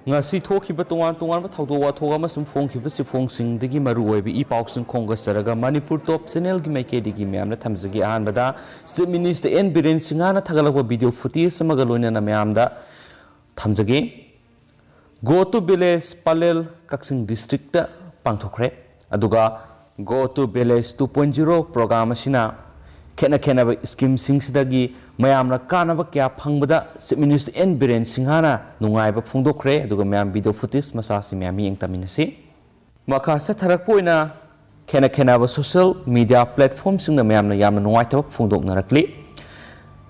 ngasi thokiba tongan tongan thaudo wathoga masum phongkiba sifong digi maru oibi I pausing khonga saraga Manipur top channel gi maike digi myamna thamjagi ahanbada Chief Minister N Biren Singhana thagalakwa video footage samaga loinana myamda thamjagi Go to Village Palel Kaksing District ta pangthokre aduga Go to Village 2.0 program asina khena ba scheme singsidagi mayamna kanaba kya phangbada Chief Minister N Biren Singhana nungaiba phongdokhre aduga mayam video footage masa si mayami engtaminasi makha sa tharak poina khena ba social media platform singna mayamna yamna nungaitaba phongdoknarakli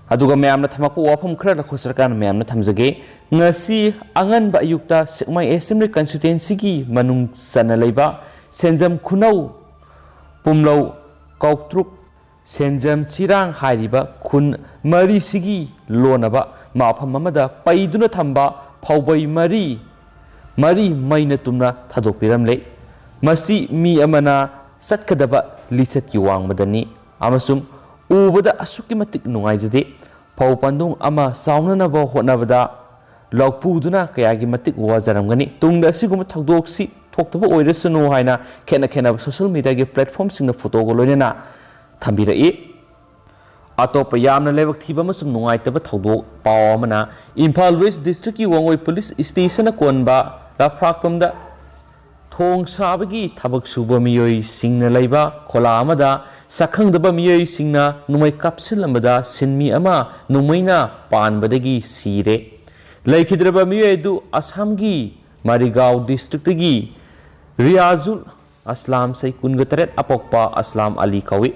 aduga mayamna thamakpa wafam khra la khosarkan mayamna thamjage ngasi angan ba ayukta Sekmai Assembly constituency gi manung sana leiba senjam khunau pumlau kautruk Senjam Chirang Hariba Kun Mari Sigi Lonaba Mapam Mamada Paiduna Tamba Paubai Mari Maina Tumna Tadopiram Le Masi Mi Amana Satkadaba Lisat Yuang Madani Amasum Ubada Asukimatik Nuaizade Pau Pandung Ama Saunanaba Honavada Laupuduna Kayagi Matik Wazaramgani Tungda Siguma Tagdoksi Toktaba Oiresano Haina Kena social media platform sing the photo golona Tambirai Atop Yamna Levak Tiba Musum Nuaitaba Taudo Pawamana Impal West District Wangoi Police Station Konba Raprakpamda Thong Sabagi Tabak Suba Miyoi Singna Laiba Kolamada Sakang the Bamiyoi Singna Numai Kapsilamada Sinmi Ama Numaina Panbadagi Sire Laikidraba Miyedu Ashamgi Marigao District Riazul Aslam Sai Kungataret Apokpa Aslam Ali Kawi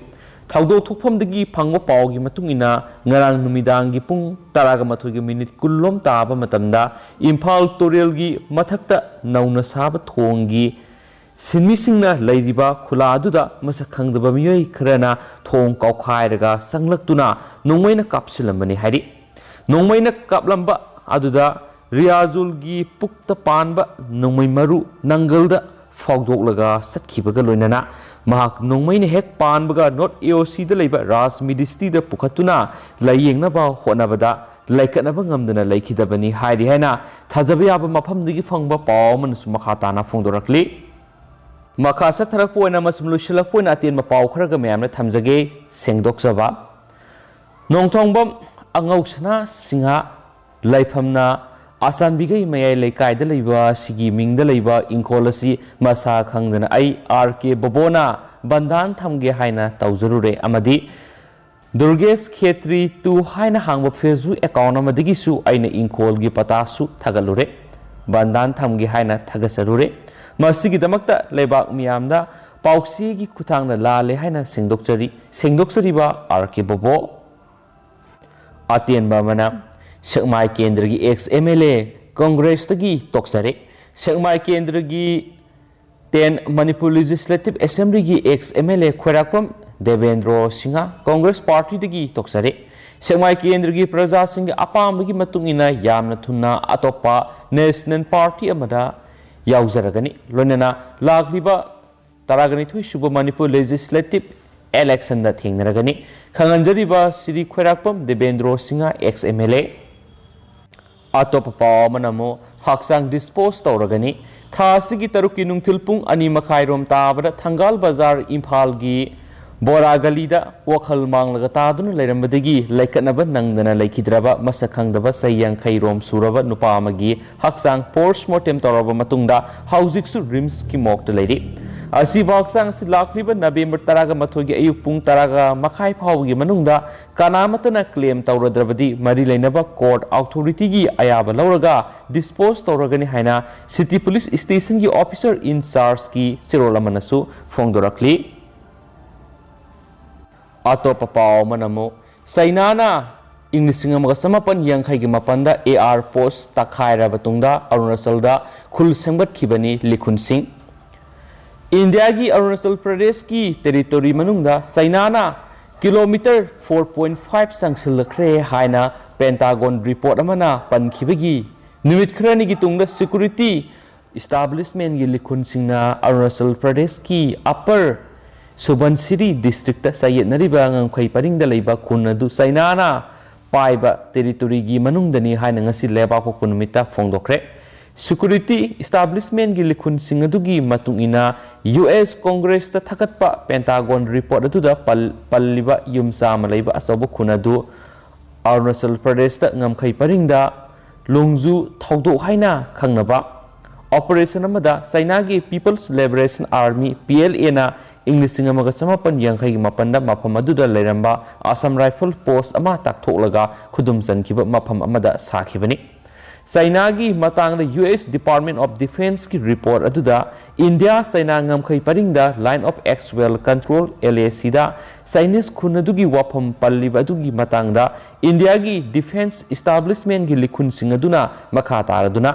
Taudo Tupamdagi Pangwa Paugi Matungina Ngarang Numidangi Pung Taraga Matugi Minute Kulom Taba Matamda Impal Torielgi Matakta Nauna Saba Tongi Sinmisingna Ladiba Kuladuda Masakang the Bamioi Krana Tong Kaukairaga Sanglaktuna Nongwaina Kapsilamani Hari Nongwaina Kaplamba Aduda Riazulgi Pukta Panba Nongmai Maru Nangalda Phaodokhre Satkibaga Loinana Mahak Nongmain Hek Panbaga not AOC the labor Ras Midisti the Pukatuna Laying Naba Honabada Laikanaba Ngamdana Lakidabani Heidi Hena Tazabiaba Mapam Digi Fangba Pauman Sumakatana Fondorakli Makasa Tarapo and Amasulushalapo and Atin Mapau Kragamam Tamzage Sengdoksava Nongtongbam Angauksana Singa Laipamna Asan Bigai May Laikai the Liba, Sigi Ming the Liba, Inkolasi, Masa khagdana Ai, RK Bobona, Bandal thamge Haina, Hairure Amadi, Durges Khetri to Haina Hangwa Facebook account Amadigisu, Aina Inkolgi Patasu, Thagatlure, Bandal thamge Haina, Thagasarure, Masigi Damakta, Lebak Miamda, Pauksi Kutang the Lalle Haina Singdoksariba, RK Bobo, Atien Bamana. Sekmai Kendragi ex MLA Congress tagi toksare Sekmai Kendragi 10 Manipur Legislative Assembly gi ex MLA Khwarakpam Devendra Singha Congress Party tagi toksare Sekmai Kendragi Praja Singh apambagi matungina yamna thunna atopa National Party amada yauzaragani loinana lagliba taragani thui suba Manipur Legislative election da thengnaragani khanganjariba Siri Khwarakpam Devendra Singha ex MLA Atop Pamanamo, Haksang dispose Tauragani, Tasigi Taruki Nungtilpung, Anima Kairom Tabra, Tangal Bazar, Impalgi, Bora Galida, Wakal Manglagatadun, Lerambadigi, Laikanaba, Nangana, Laikidraba, Masakangdaba, Sayang Kairom Suraba, Nupamagi, Haksang, Porsche Mortem Toraba Matunda, Hausiksu Rims Kimok the lady. Asi Baksang Silakliba, Nabimber Taraga Matogi, Ayupung Taraga, Makai Paugi Manunda, Kanamatana claim Tauradravadi, Marilenaba Court Authority, Ayaba Lauraga, disposed Tauragani Haina, City Police Station Officer in Sarski, Sirola Manasu, Fondorakli. Ato Papao Manamo, Sainana, English Singamagasamapan Yankai Mapanda, AR Post, Takhaira Batunda, Arunasalda, Kul Sambat Kibani, Likun Singh. India ki Arunachal Pradesh ki territory manungda Sainana kilometer 4.5 sangsilakre haina Pentagon report amana pankibagi numit khrani gi tungda security establishment gi likhun singna Arunachal Pradesh ki upper Subansiri district ta sayetnariba ngangkhai paringda leiba kunadu Sainana paiba territory gi manungdani haina ngasi leba ko kunumita phongdokhre security establishment gi likhun sing adugi matungina US Congress ta thakatpa Pentagon report aduda palliba yumsa malaiba asabu khunadu Arunachal Pradesh ta ngamkhai paringda lungju thaudok haina khangnaba operation amada China gi People's Liberation Army PLA na English amaga samapan yankhai gi mapanda mafam aduda leiramba Assam Rifle Post ama taktholaga khudum sankiba mafam amada sakhibani China gi matang the US Department of Defense ki report aduda India China ngamkhai paringda line of actual control LAC da Chinese khunadugi wafam palliba adugi matang da India gi defense establishment gi likhun sing aduna makha taraduna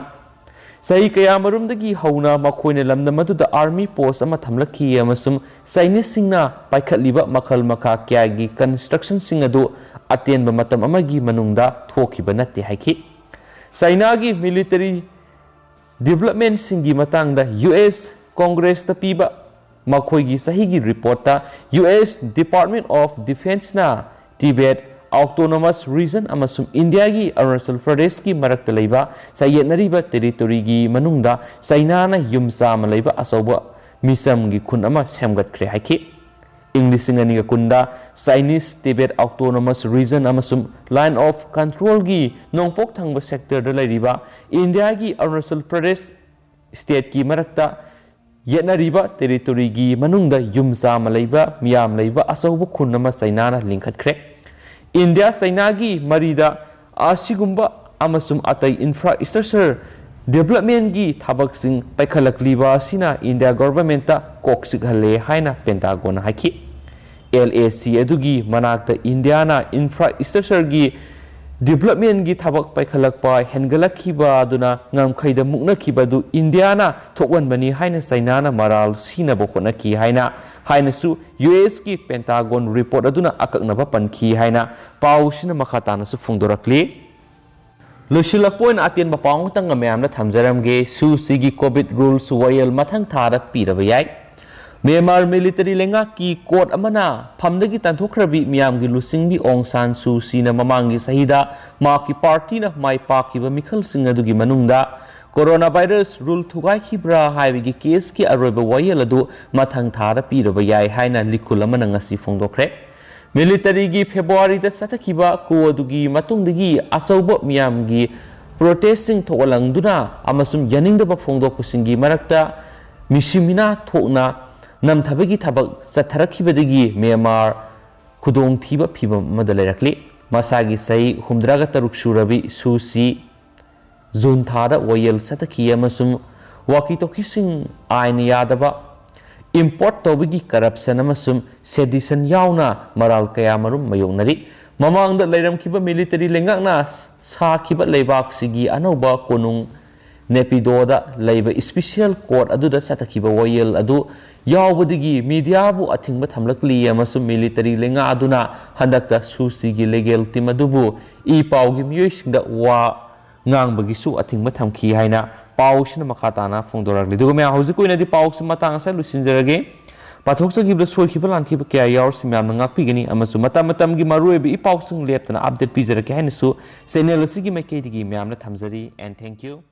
Sai kaya marumdagi hauna makhoina lamna maduda army post ama thamlakhi amasum Chinese singna paikhatliba makhal makha kya gi construction sing adu atenba matam amagi manungda thokiba natte haiki China gi military development singi matangda US Congress ta piba makhoi gi sahi gi report ta US Department of Defense na Tibet Autonomous Region amasum India gi Arunachal Pradesh ki marakta leiba sayenariba territory gi manungda China na yumsa ma leiba asoba misam gi khun ama semgat khre haiki English ngani ga kunda Chinese Tibet Autonomous Region amasum line of control gi nongpok thangba sector da leiriba India gi Arunachal Pradesh state ki marakta yenariba territory gi manungda yumsa ma leiba miyam leiba asoba khun ama China na lingkhat khre India China gi marida asigumba amasum atai infrastructure development gi thabak sing paikhalakliba sina India government ta koksik hale haina Pentagon haki LAC adugi manakta India na infrastructure gi development gi thabak paikhalakpa hengalakhiba aduna ngamkhaida muknakhiba du India na thokwan bani haina China na maral sina bokona ki haina su US ki Pentagon report aduna akaknaba pankhi haina pau sina makhatana su phungdorakli Lushilakpoin atin bapang tang mayamna thamjaramge su sigi COVID rules wayal mathang thara pirabayai Myanmar military lenga ki court amana phamdagi tanthokrabi miyamgi lusingbi Aung San Suu Kyi na mamangi sahida maki party na mai pakiba mikhal singadugi manungda coronavirus rule thugai khibra haibigi case ki aroiba wayal adu mathang thara pirabayai haina likul amana ngasi phongdokhre Military gi February da satakhiba ko adugi matungdagi asauba miyamgi protesting thogalangduna amasum yaningdaba phongdokpusingi marakta misimina thokna namthabagi thabak satharakibadagi Myanmar khudong thiba phibam amada leirakli masagi sai humdraga taruk surabi susi zone thada wayel satakhi amasum waki tokising ain yadaba import tobigi corruption amasum sedition yauna maral kaya marum mayongnari mamangda leiramkhiba military lengakna sakhiba leibak sigi anoba konung nepidoda leiba special court aduda satakhiba wayel adu yawbadigi media bu athingba thamlakli amasum military lenga aduna handakta susigi legal team adubu I pawgi miyosingda wa ngangbagi su athingba thamkhi haina pausina makhatana phongdorakli dugumya hojikoinadi paus matang sa lusinjarage pathoksagiba soikiba lankhiba kya yaurs myam ngakpigani amasu matamgi maruebi I pausing leptana update pijarake haina su channel asigi maikei digi myamna thamjari and thank you